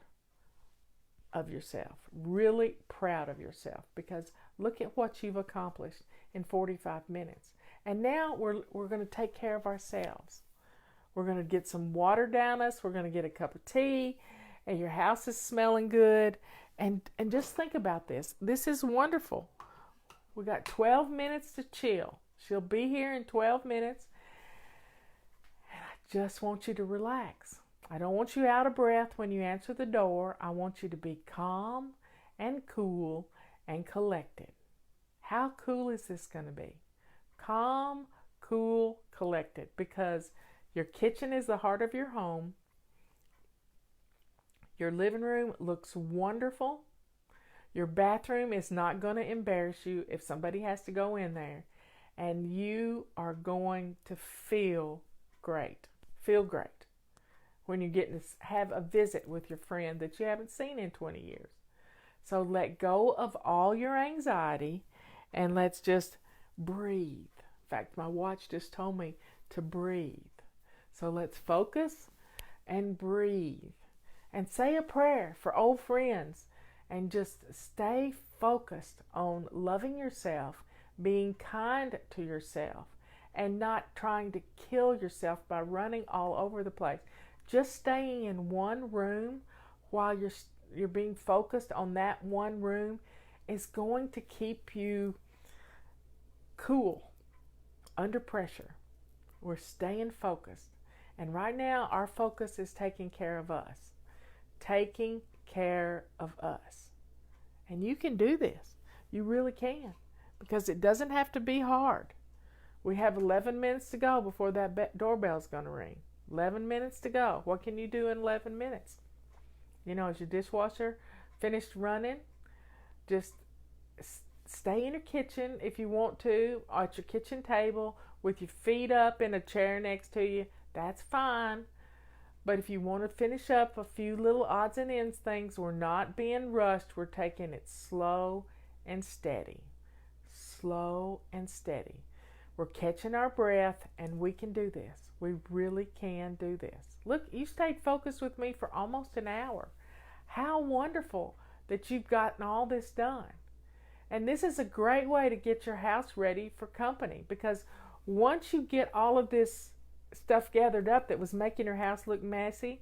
of yourself. Really proud of yourself, because look at what you've accomplished in 45 minutes. And now we're going to take care of ourselves. We're going to get some water down us. We're going to get a cup of tea, and your house is smelling good. And just think about this. This is wonderful. We got 12 minutes to chill. She'll be here in 12 minutes. And I just want you to relax. I don't want you out of breath when you answer the door. I want you to be calm and cool and collected. How cool is this going to be? Calm, cool, collected. Because your kitchen is the heart of your home. Your living room looks wonderful. Your bathroom is not going to embarrass you if somebody has to go in there. And you are going to feel great. Feel great when you're getting to have a visit with your friend that you haven't seen in 20 years. So let go of all your anxiety and let's just breathe. In fact, my watch just told me to breathe. So let's focus and breathe and say a prayer for old friends and just stay focused on loving yourself, being kind to yourself, and not trying to kill yourself by running all over the place. Just staying in one room while you're being focused on that one room is going to keep you cool under pressure. We're staying focused. And right now, our focus is taking care of us. Taking care of us. And you can do this. You really can. Because it doesn't have to be hard. We have 11 minutes to go before that doorbell's going to ring. 11 minutes to go. What can you do in 11 minutes? You know, is your dishwasher finished running? Just stay in your kitchen if you want to, at your kitchen table, with your feet up in a chair next to you. That's fine. But if you want to finish up a few little odds and ends things, we're not being rushed. We're taking it slow and steady. Slow and steady. We're catching our breath, and we can do this. We really can do this. Look, you stayed focused with me for almost an hour. How wonderful that you've gotten all this done. And this is a great way to get your house ready for company, because once you get all of this stuff gathered up that was making your house look messy,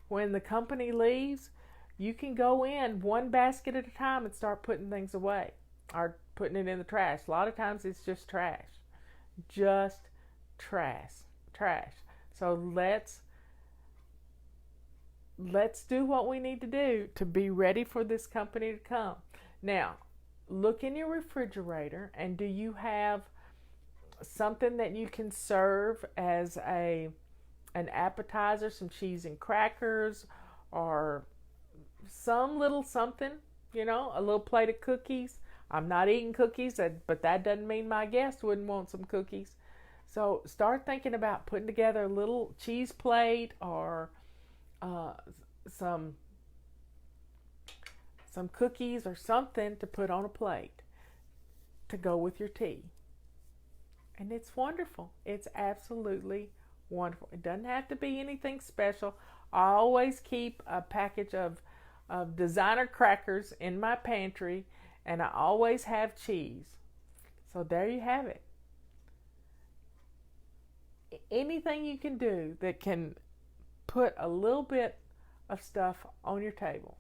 when the company leaves, you can go in one basket at a time and start putting things away or putting it in the trash. A lot of times it's just trash. Just trash. So let's do what we need to do to be ready for this company to come. Now, look in your refrigerator, and do you have something that you can serve as an appetizer, some cheese and crackers, or some little something, you know, a little plate of cookies? I'm not eating cookies, but that doesn't mean my guest wouldn't want some cookies. So start thinking about putting together a little cheese plate or some cookies or something to put on a plate to go with your tea. And it's wonderful. It's absolutely wonderful. It doesn't have to be anything special. I always keep a package of designer crackers in my pantry, and I always have cheese. So there you have it. Anything you can do that can put a little bit of stuff on your table.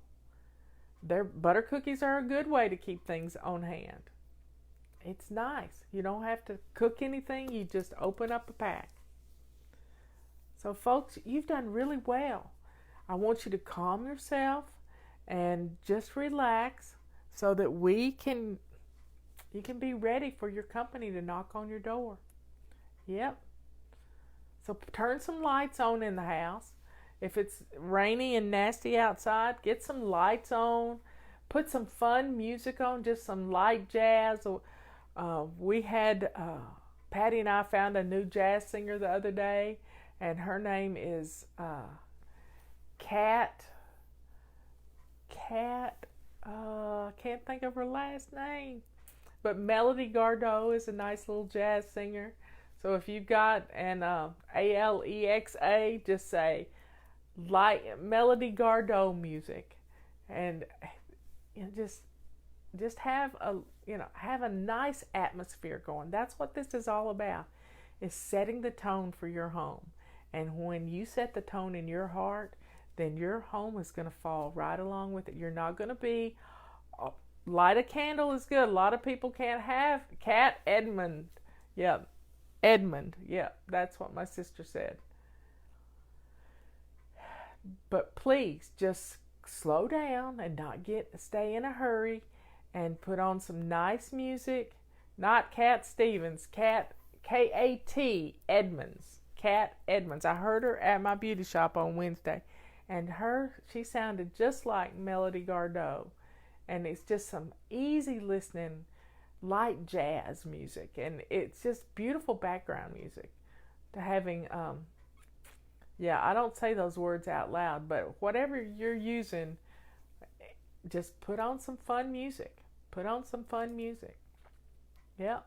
Butter cookies are a good way to keep things on hand. It's nice. You don't have to cook anything. You just open up a pack. So folks, you've done really well. I want you to calm yourself and just relax so that you can be ready for your company to knock on your door. Yep. So turn some lights on in the house. If it's rainy and nasty outside, get some lights on. Put some fun music on, just some light jazz. We had, Patty and I found a new jazz singer the other day, and her name is Cat. Can't think of her last name. But Melody Gardot is a nice little jazz singer. So if you've got an Alexa, just say Melody Gardot music, and just have a nice atmosphere going. That's what this is all about, is setting the tone for your home. And when you set the tone in your heart, then your home is going to fall right along with it. You're not going to be light a candle is good. A lot of people can't have Cat Edmond. Yep. Edmund. Yep. That's what my sister said. But please just slow down and not stay in a hurry and put on some nice music. Not Cat Stevens, Kat Edmonds. Cat Edmonds. I heard her at my beauty shop on Wednesday, and she sounded just like Melody Gardot. And it's just some easy listening light jazz music, and it's just beautiful background music to having I don't say those words out loud, but whatever you're using, just put on some fun music. Put on some fun music. Yep.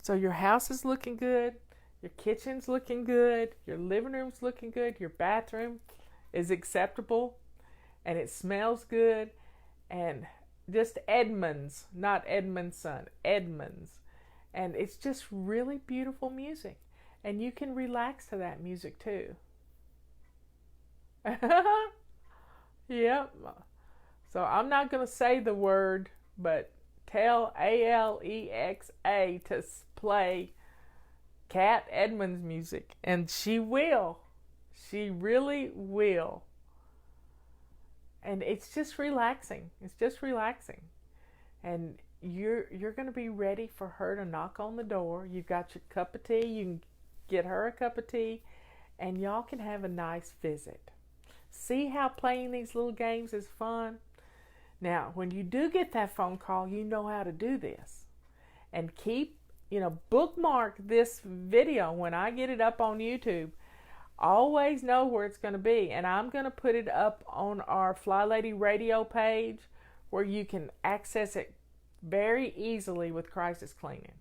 So your house is looking good, your kitchen's looking good, your living room's looking good, your bathroom is acceptable, and it smells good, and just Edmonds, not Edmondson, Edmonds. And it's just really beautiful music. And you can relax to that music too. Yep. So I'm not going to say the word, but tell Alexa to play Cat Edmonds music. And she will. She really will. And it's just relaxing. It's just relaxing. And you're going to be ready for her to knock on the door. You've got your cup of tea. You can get her a cup of tea, and y'all can have a nice visit. See how playing these little games is fun? Now, when you do get that phone call, you know how to do this. And bookmark this video when I get it up on YouTube. Always know where it's going to be. And I'm going to put it up on our FlyLady radio page where you can access it very easily with crisis cleaning.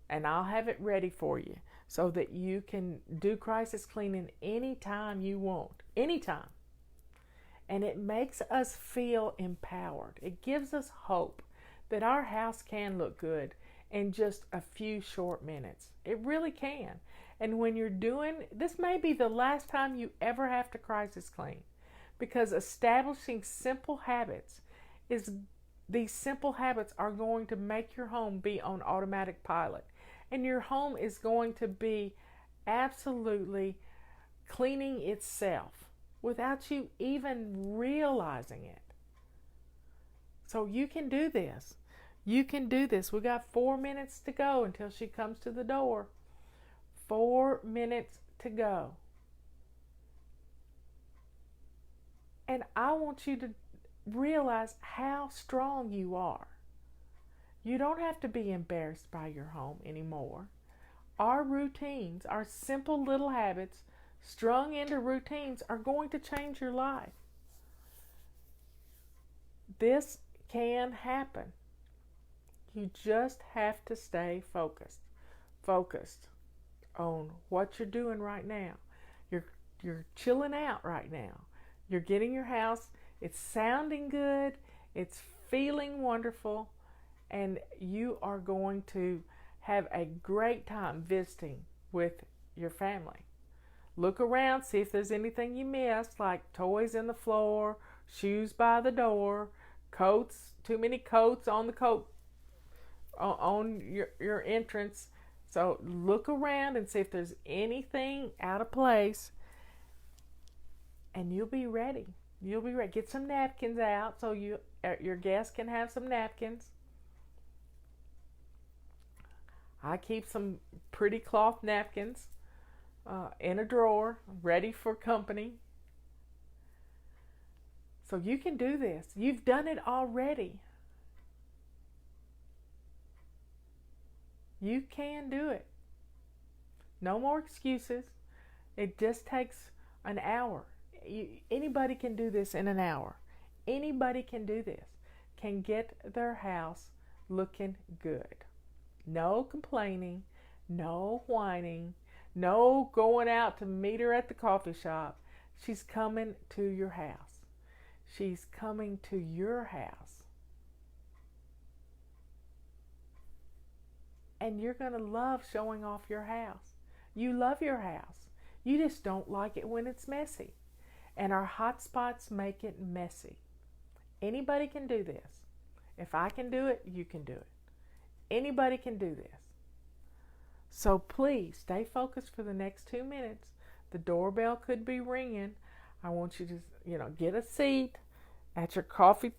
And I'll have it ready for you so that you can do crisis cleaning anytime you want. Anytime. And it makes us feel empowered. It gives us hope that our house can look good in just a few short minutes. It really can. And when you're this may be the last time you ever have to crisis clean, because establishing simple habits these simple habits are going to make your home be on automatic pilot. And your home is going to be absolutely cleaning itself without you even realizing it. So you can do this. You can do this. We got 4 minutes to go until she comes to the door. 4 minutes to go. And I want you to realize how strong you are. You don't have to be embarrassed by your home anymore. Our routines, our simple little habits, strung into routines, are going to change your life. This can happen. You just have to stay focused. Focused on what you're doing right now. You're chilling out right now. You're getting your house, it's sounding good, it's feeling wonderful, and you are going to have a great time visiting with your family. Look around, see if there's anything you missed, like toys in the floor, shoes by the door, coats, too many coats on the coat on your entrance. So look around and see if there's anything out of place, and you'll be ready. You'll be ready. Get some napkins out so your guests can have some napkins. I keep some pretty cloth napkins in a drawer, ready for company. So you can do this. You've done it already. You can do it. No more excuses. It just takes an hour. Anybody can do this in an hour. Anybody can do this. Can get their house looking good. No complaining. No whining. No going out to meet her at the coffee shop. She's coming to your house. She's coming to your house. And you're going to love showing off your house. You love your house. You just don't like it when it's messy. And our hot spots make it messy. Anybody can do this. If I can do it, you can do it. Anybody can do this. So please stay focused for the next 2 minutes. The doorbell could be ringing. I want you to, get a seat at your coffee